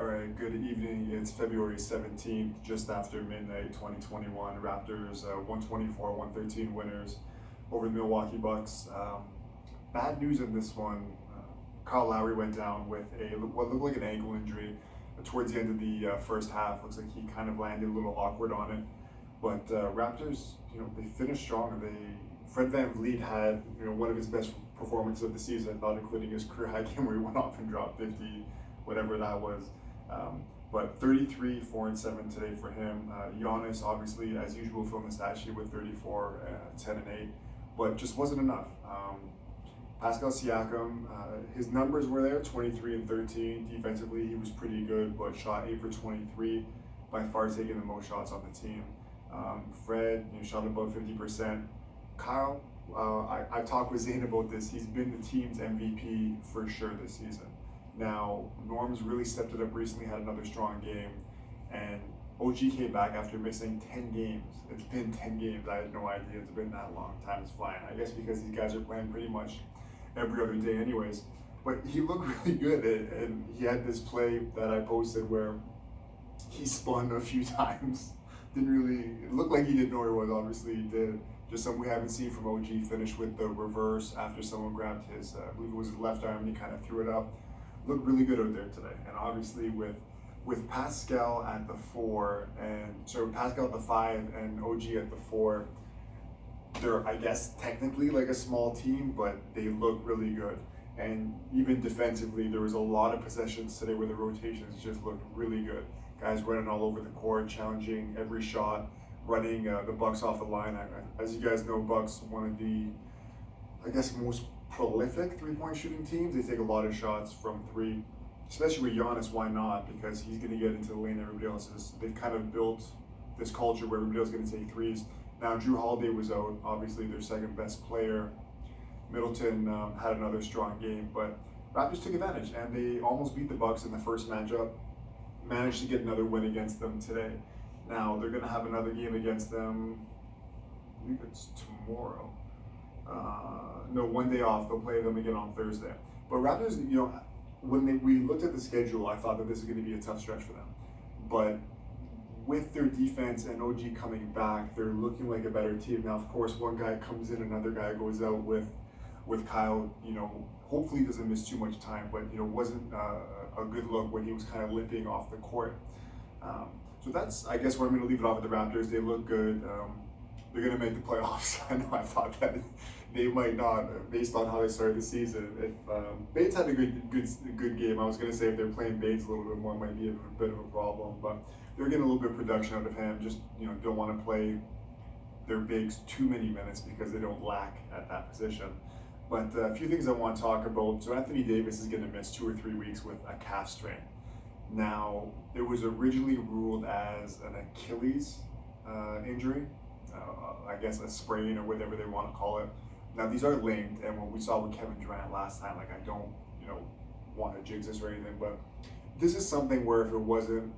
All right, good evening. It's February 17th, just after midnight, 2021. Raptors 124-113 winners over the Milwaukee Bucks. Bad news in this one. Kyle Lowry went down with what looked like an ankle injury towards the end of the first half. Looks like he kind of landed a little awkward on it. But Raptors, they finished strong. Fred VanVleet had, one of his best performances of the season, not including his career high game where he went off and dropped 50, whatever that was. But 33, 4 and 7 today for him. Giannis, obviously, as usual, filling the stat sheet with 34, 10 and 8, but just wasn't enough. Pascal Siakam, his numbers were there, 23 and 13. Defensively, he was pretty good, but shot 8 for 23, by far taking the most shots on the team. Fred, shot above 50%. Kyle, I talked with Zane about this. He's been the team's MVP for sure this season. Now, Norm's really stepped it up recently, had another strong game, and OG came back after missing 10 games. It's been 10 games. I had no idea it's been that long. Time is flying. I guess because these guys are playing pretty much every other day anyways. But he looked really good, and he had this play that I posted where he spun a few times. It looked like he didn't know where he was. Obviously he did. Just something we haven't seen from OG. Finished with the reverse after someone grabbed his, I believe it was his left arm, and he kind of threw it up. Looked really good out there today. And obviously with Pascal at the 4, Pascal at the 5 and OG at the 4, they're, I guess, technically like a small team, but they look really good. And even defensively, there was a lot of possessions today where the rotations just looked really good. Guys running all over the court, challenging every shot, running the Bucks off the line. As you guys know, Bucks, one of the, I guess, most prolific three-point shooting teams. They take a lot of shots from three, especially with Giannis. Why not? Because he's going to get into the lane everybody else is. They've kind of built this culture where everybody else is going to take threes. Now, Jrue Holiday was out, obviously their second best player. Middleton had another strong game, but Raptors took advantage, and they almost beat the Bucks in the first matchup. Managed to get another win against them today. Now, they're going to have another game against them, I believe it's tomorrow. No, one day off. They'll play them again on Thursday. But Raptors, when we looked at the schedule, I thought that this is going to be a tough stretch for them. But with their defense and OG coming back, they're looking like a better team. Now, of course, one guy comes in, another guy goes out with Kyle. Hopefully he doesn't miss too much time, but wasn't a good look when he was kind of limping off the court. So that's, I guess, where I'm going to leave it off with the Raptors. They look good. They're going to make the playoffs. I know I thought that they might not, based on how they started the season. If Bates had a good game, I was going to say if they're playing Bates a little bit more, it might be a bit of a problem. But they're getting a little bit of production out of him. Just don't want to play their bigs too many minutes because they don't lack at that position. But a few things I want to talk about. So Anthony Davis is going to miss 2 or 3 weeks with a calf strain. Now, it was originally ruled as an Achilles injury. I guess a sprain or whatever they want to call it. Now these are linked, and what we saw with Kevin Durant last time, I don't, want to jinx this or anything, but this is something where if it wasn't,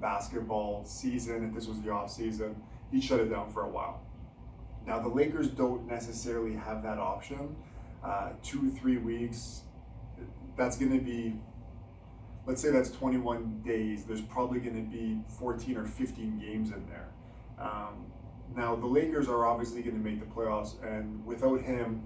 basketball season, if this was the off season, he'd shut it down for a while. Now the Lakers don't necessarily have that option. 2 or 3 weeks, that's going to be, let's say that's 21 days. There's probably going to be 14 or 15 games in there. Now the Lakers are obviously going to make the playoffs, and without him,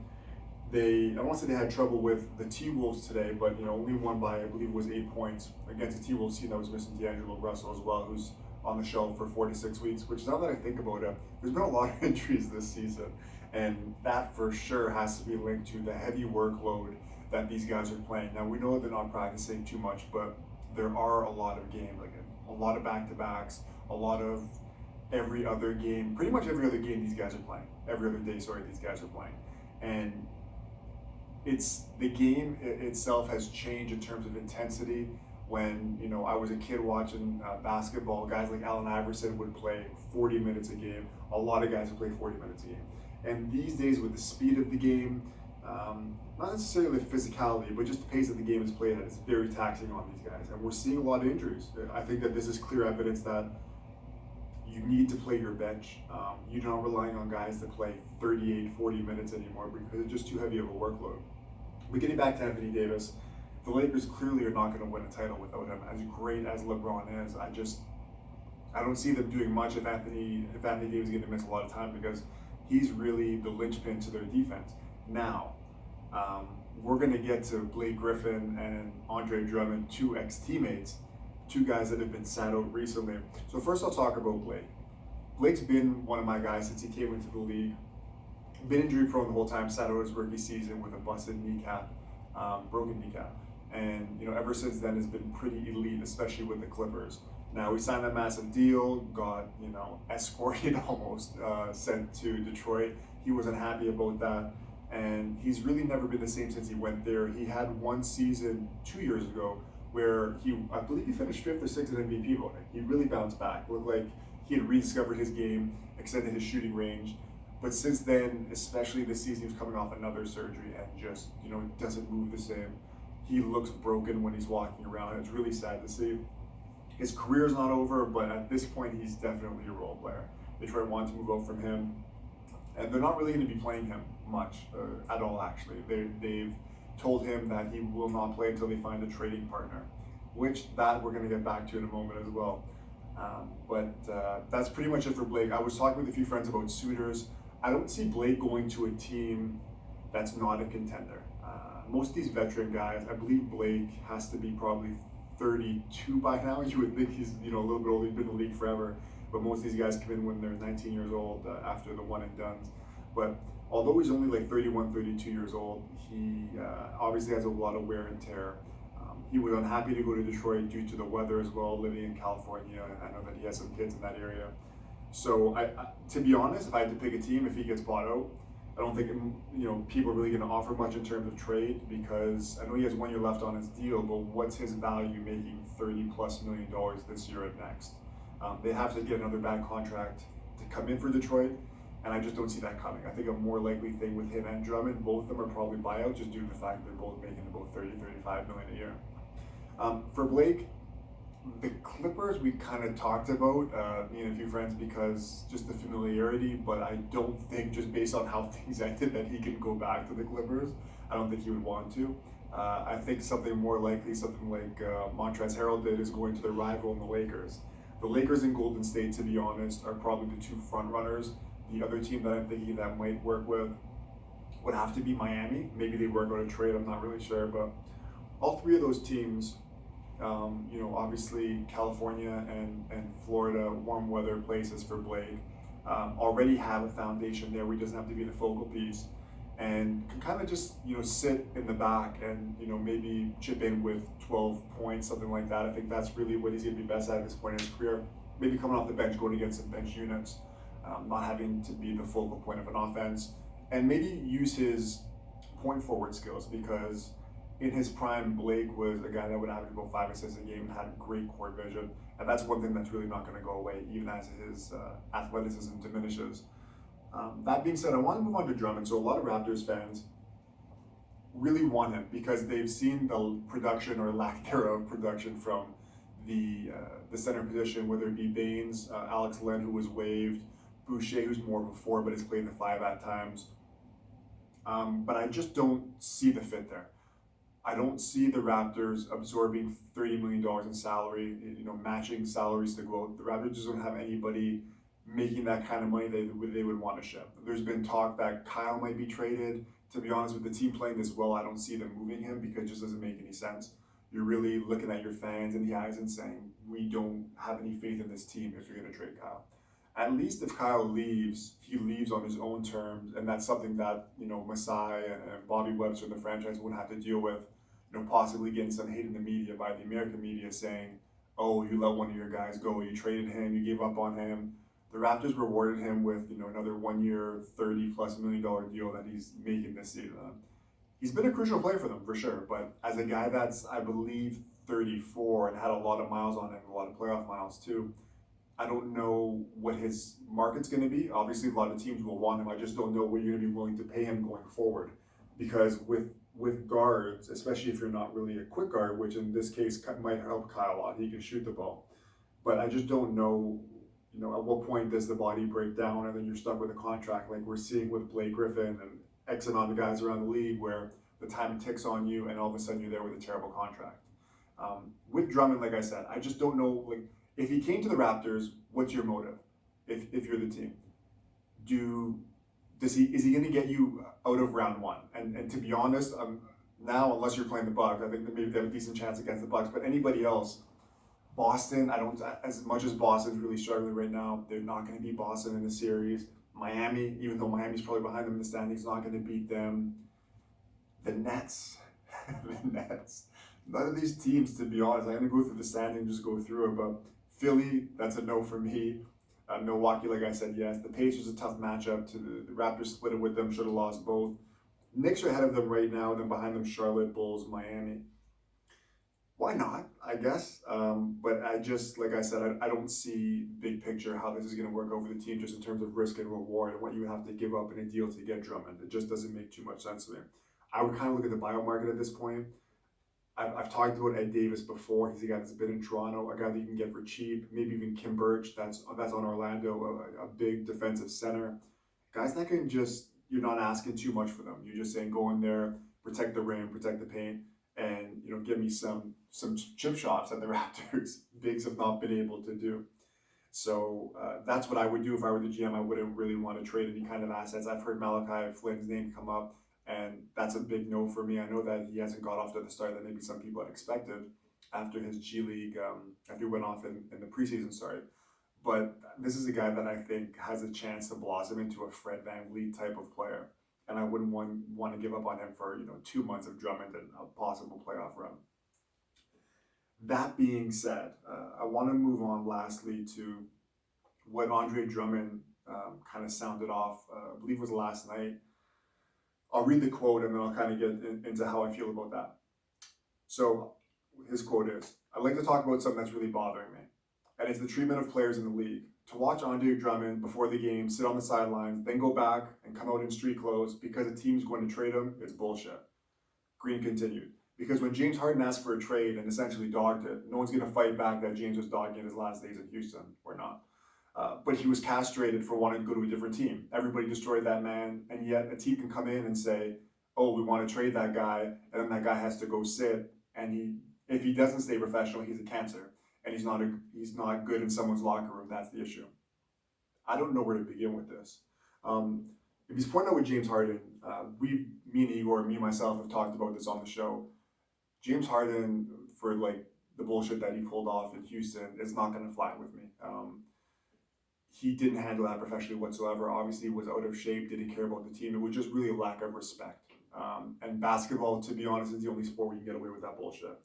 I won't say they had trouble with the T-Wolves today, but only won by, I believe it was 8 points against the T-Wolves team that was missing D'Angelo Russell as well, who's on the shelf for 4 to 6 weeks. Which, now that I think about it, there's been a lot of injuries this season, and that for sure has to be linked to the heavy workload that these guys are playing. Now we know they're not practicing too much, but there are a lot of games, like a lot of back-to-backs, a lot of every other game, pretty much every other game these guys are playing. Every other day, these guys are playing. And the game itself has changed in terms of intensity. When, I was a kid watching basketball, guys like Allen Iverson would play 40 minutes a game. A lot of guys would play 40 minutes a game. And these days with the speed of the game, not necessarily the physicality, but just the pace that the game is played at, it's very taxing on these guys. And we're seeing a lot of injuries. I think that this is clear evidence that you need to play your bench. You're not relying on guys to play 38, 40 minutes anymore because it's just too heavy of a workload. But getting back to Anthony Davis, the Lakers clearly are not going to win a title without him. As great as LeBron is, I don't see them doing much if Anthony Davis is going to miss a lot of time, because he's really the linchpin to their defense. Now, we're going to get to Blake Griffin and Andre Drummond, two ex-teammates, two guys that have been sat out recently. So first I'll talk about Blake. Blake's been one of my guys since he came into the league. Been injury prone the whole time, sat out his rookie season with a busted kneecap, broken kneecap. And ever since then has been pretty elite, especially with the Clippers. Now we signed that massive deal, got escorted almost, sent to Detroit. He wasn't happy about that, and he's really never been the same since he went there. He had one season 2 years ago where I believe he finished 5th or 6th in MVP voting. He really bounced back, looked like he had rediscovered his game, extended his shooting range. But since then, especially this season, he's coming off another surgery and just doesn't move the same. He looks broken when he's walking around. It's really sad to see. His career's not over, but at this point, he's definitely a role player. Detroit want to move out from him, and they're not really going to be playing him much at all, actually. They've told him that he will not play until they find a trading partner, which we're going to get back to in a moment as well. But that's pretty much it for Blake. I was talking with a few friends about suitors. I don't see Blake going to a team that's not a contender. Most of these veteran guys, I believe Blake has to be probably 32 by now. You would think he's a little bit older. He's been in the league forever, but most of these guys come in when they're 19 years old after the one and dones. But although he's only like 31, 32 years old, he obviously has a lot of wear and tear. He was unhappy to go to Detroit due to the weather as well, living in California. I know that he has some kids in that area. So to be honest, if I had to pick a team, if he gets bought out, I don't think people are really going to offer much in terms of trade, because I know he has 1 year left on his deal, but what's his value making $30+ million this year and next? They have to get another bad contract to come in for Detroit, and I just don't see that coming. I think a more likely thing with him and Drummond, both of them are probably buyouts just due to the fact they're both making about $30-35 million a year. For Blake, the Clippers we kind of talked about, me and a few friends, because just the familiarity, but I don't think, just based on how things ended, that he can go back to the Clippers. I don't think he would want to. I think something more likely, something like Montrezl Harrell did, is going to the rival in the Lakers. The Lakers and Golden State, to be honest, are probably the two front runners. The other team that I'm thinking that might work with would have to be Miami. Maybe they work out a trade, I'm not really sure, but all three of those teams, obviously California and Florida, warm weather places for Blake, already have a foundation there where he doesn't have to be the focal piece, and can kind of just sit in the back and maybe chip in with 12 points, something like that. I think that's really what he's going to be best at this point in his career. Maybe coming off the bench, going against some bench units, not having to be the focal point of an offense, and maybe use his point forward skills, because in his prime, Blake was a guy that would average about 5 assists a game and had great court vision, and that's one thing that's really not going to go away, even as his athleticism diminishes. That being said, I want to move on to Drummond. So a lot of Raptors fans really want him because they've seen the production or lack thereof production from the center position, whether it be Baines, Alex Len, who was waived, Boucher, who's more of a 4 but has played the 5 at times. But I just don't see the fit there. I don't see the Raptors absorbing $30 million in salary, matching salaries to go out. The Raptors just don't have anybody making that kind of money they would want to ship. There's been talk that Kyle might be traded. To be honest, with the team playing this well, I don't see them moving him because it just doesn't make any sense. You're really looking at your fans in the eyes and saying, we don't have any faith in this team if you're going to trade Kyle. At least if Kyle leaves, he leaves on his own terms, and that's something that, Masai and Bobby Webster and the franchise wouldn't have to deal with, possibly getting some hate in the media by the American media saying, oh, you let one of your guys go, you traded him, you gave up on him. The Raptors rewarded him with, another 1 year, $30+ million deal that he's making this season. He's been a crucial player for them, for sure, but as a guy that's, I believe, 34 and had a lot of miles on him, a lot of playoff miles too, I don't know what his market's going to be. Obviously, a lot of teams will want him. I just don't know what you're going to be willing to pay him going forward, because with guards, especially if you're not really a quick guard, which in this case might help Kyle a lot, he can shoot the ball. But I just don't know, at what point does the body break down and then you're stuck with a contract like we're seeing with Blake Griffin and X amount of guys around the league, where the time ticks on you, and all of a sudden you're there with a terrible contract. With Drummond, like I said, I just don't know. Like, if he came to the Raptors, what's your motive? If you're the team, is he going to get you out of round one? And to be honest, now, unless you're playing the Bucks, I think that maybe they have a decent chance against the Bucks. But anybody else, Boston, I don't. As much as Boston's really struggling right now, they're not going to beat Boston in the series. Miami, even though Miami's probably behind them in the standings, not going to beat them. The Nets, the Nets. None of these teams, to be honest. I'm going to go through the standing, just go through it. But Philly, that's a no for me. Milwaukee, like I said, yes. The Pacers, a tough matchup. The Raptors split it with them, should have lost both. Knicks are ahead of them right now. Then behind them, Charlotte, Bulls, Miami. Why not, I guess. But I just, like I said, I don't see big picture how this is going to work over the team just in terms of risk and reward and what you have to give up in a deal to get Drummond. It just doesn't make too much sense to me. I would kind of look at the buyout market at this point. I've talked about Ed Davis before. He's a guy that's been in Toronto, a guy that you can get for cheap. Maybe even Kim Birch, that's on Orlando, a big defensive center. Guys that can just, you're not asking too much for them. You're just saying go in there, protect the rim, protect the paint, and give me some chip shots at the Raptors. Bigs have not been able to do. So that's what I would do if I were the GM. I wouldn't really want to trade any kind of assets. I've heard Malachi Flynn's name come up, and that's a big no for me. I know that he hasn't got off to the start that maybe some people had expected after his G League, after he went off in the preseason start. But this is a guy that I think has a chance to blossom into a Fred VanVleet type of player. And I wouldn't want to give up on him for 2 months of Drummond and a possible playoff run. That being said, I want to move on lastly to what Andre Drummond kind of sounded off, I believe it was last night. I'll read the quote and then I'll kind of get into how I feel about that. So his quote is, "I'd like to talk about something that's really bothering me, and it's the treatment of players in the league. To watch Andre Drummond before the game sit on the sidelines, then go back and come out in street clothes because a team's going to trade him, it's bullshit." Green continued, "Because when James Harden asked for a trade and essentially dogged it, no one's going to fight back that James was dogging his last days in Houston. We're not. But he was castrated for wanting to go to a different team. Everybody destroyed that man, and yet a team can come in and say, oh, we want to trade that guy, and then that guy has to go sit, and if he doesn't stay professional, he's a cancer, and he's not good in someone's locker room. That's the issue." I don't know where to begin with this. If he's pointing out with James Harden, me and Igor, me and myself have talked about this on the show. James Harden, for the bullshit that he pulled off in Houston, is not going to fly with me. He didn't handle that professionally whatsoever. Obviously, he was out of shape, didn't care about the team. It was just really a lack of respect. And basketball, to be honest, is the only sport where you can get away with that bullshit.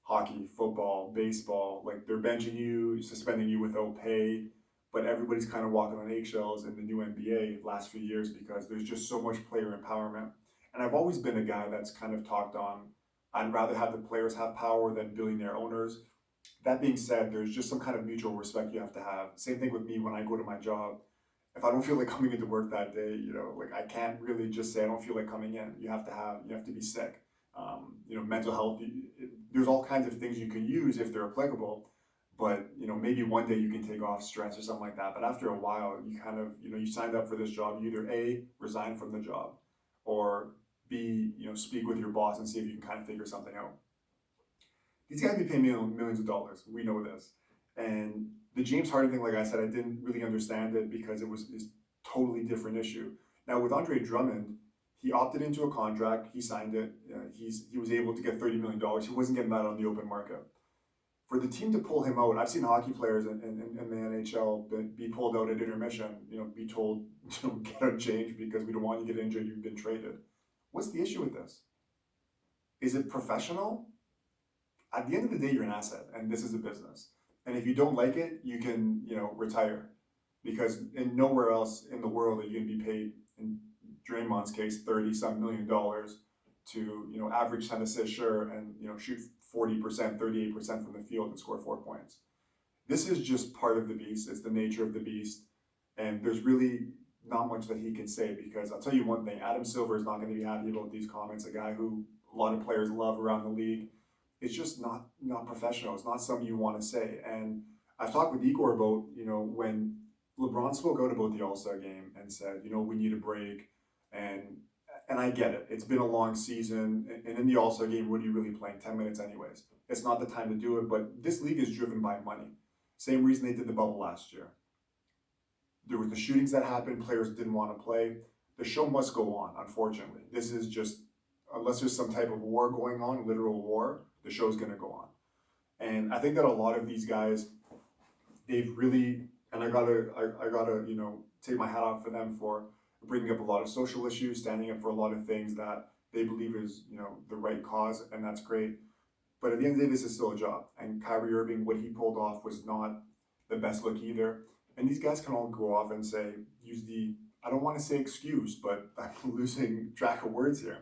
Hockey, football, baseball, they're benching you, suspending you without pay, but everybody's kind of walking on eggshells in the new NBA the last few years because there's just so much player empowerment. And I've always been a guy that's kind of talked on, I'd rather have the players have power than billionaire owners. That being said, there's just some kind of mutual respect you have to have. Same thing with me when I go to my job. If I don't feel like coming into work that day, I can't really just say I don't feel like coming in. You have to be sick. Mental health. There's all kinds of things you can use if they're applicable. But maybe one day you can take off stress or something like that. But after a while, you kind of you signed up for this job. You either A, resign from the job, or B, speak with your boss and see if you can kind of figure something out. These guys be paying millions of dollars. We know this. And the James Harden thing, like I said, I didn't really understand it because it was a totally different issue. Now with Andre Drummond, he opted into a contract. He signed it. He was able to get $30 million. He wasn't getting that on the open market. For the team to pull him out, I've seen hockey players in the NHL be pulled out at intermission. Be told, get out change because we don't want you to get injured. You've been traded. What's the issue with this? Is it professional? At the end of the day, you're an asset, and this is a business. And if you don't like it, you can, retire, because in nowhere else in the world are you going to be paid, in Draymond's case, $30-some million to, average 10 assists, sure, and shoot 40%, 38% from the field and score 4 points. This is just part of the beast. It's the nature of the beast, and there's really not much that he can say, because I'll tell you one thing: Adam Silver is not going to be happy about these comments. A guy who a lot of players love around the league. It's just not professional. It's not something you want to say. And I've talked with Igor about, when LeBron spoke out about the All-Star game and said, we need a break. And And I get it. It's been a long season, and in the All-Star game, what are you really playing? 10 minutes anyways. It's not the time to do it, but this league is driven by money. Same reason they did the bubble last year. There was the shootings that happened, players didn't want to play. The show must go on, unfortunately. This is just, unless there's some type of war going on, literal war, the show's going to go on. And I think that a lot of these guys, they've really, and I gotta, take my hat off for them for bringing up a lot of social issues, standing up for a lot of things that they believe is, the right cause, and that's great. But at the end of the day, this is still a job. And Kyrie Irving, what he pulled off was not the best look either. And these guys can all go off and say, I don't want to say excuse, but I'm losing track of words here.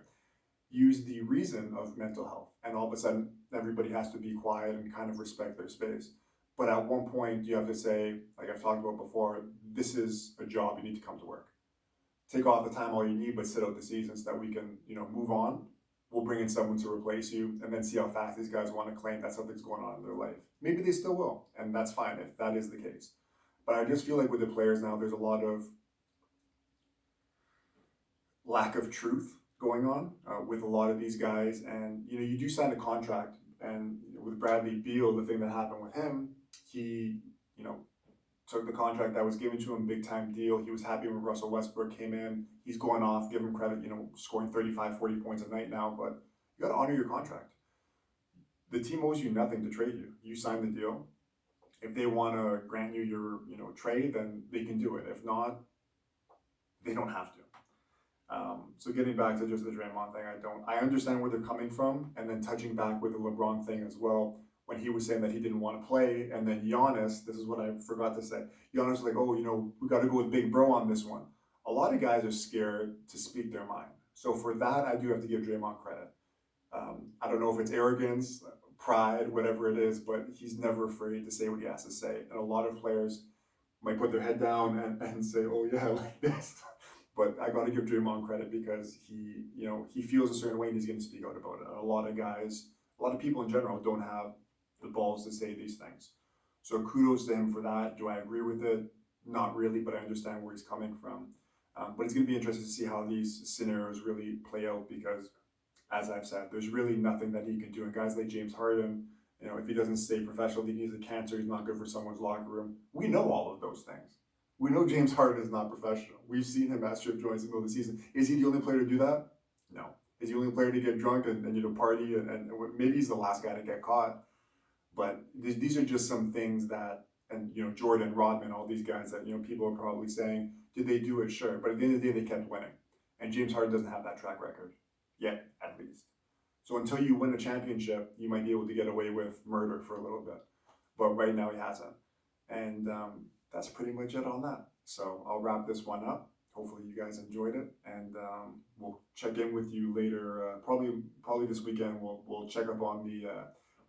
Use the reason of mental health. And all of a sudden, everybody has to be quiet and kind of respect their space. But at one point, you have to say, like I've talked about before, this is a job, you need to come to work. Take off the time all you need, but sit out the season so that we can, move on. We'll bring in someone to replace you and then see how fast these guys want to claim that something's going on in their life. Maybe they still will, and that's fine if that is the case. But I just feel like with the players now, there's a lot of lack of truth going on with a lot of these guys. And, you do sign a contract. And with Bradley Beal, the thing that happened with him, he, took the contract that was given to him, big time deal. He was happy when Russell Westbrook came in. He's going off, give him credit, scoring 35, 40 points a night now, but you got to honor your contract. The team owes you nothing to trade you. You signed the deal. If they want to grant you your, trade, then they can do it. If not, they don't have to. So getting back to just the Draymond thing, I understand where they're coming from, and then touching back with the LeBron thing as well, when he was saying that he didn't want to play, and then Giannis, this is what I forgot to say, Giannis was like, oh, we got to go with Big Bro on this one. A lot of guys are scared to speak their mind. So for that, I do have to give Draymond credit. I don't know if it's arrogance, pride, whatever it is, but he's never afraid to say what he has to say. And a lot of players might put their head down and say, oh yeah, like this. But I got to give Draymond credit because he feels a certain way and he's going to speak out about it. A lot of people in general don't have the balls to say these things. So kudos to him for that. Do I agree with it? Not really, but I understand where he's coming from. But it's going to be interesting to see how these scenarios really play out because, as I've said, there's really nothing that he can do. And guys like James Harden, if he doesn't stay professional, he needs a cancer, he's not good for someone's locker room. We know all of those things. We know James Harden is not professional. We've seen him at strip joints in the middle of the season. Is he the only player to do that? No. Is he the only player to get drunk and party and maybe he's the last guy to get caught? But these are just some things that, and Jordan, Rodman, all these guys that people are probably saying, did they do it? Sure. But at the end of the day, they kept winning. And James Harden doesn't have that track record yet, at least. So until you win a championship, you might be able to get away with murder for a little bit. But right now he hasn't. And that's pretty much it on that. So I'll wrap this one up. Hopefully you guys enjoyed it, and we'll check in with you later. Probably this weekend. We'll check up on the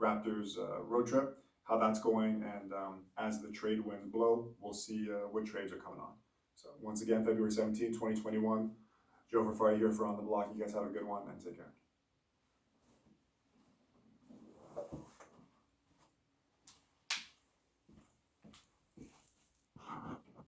Raptors road trip, how that's going, and as the trade winds blow, we'll see what trades are coming on. So once again, February 17, 2021. Joe Fafari here for On the Block. You guys have a good one and take care.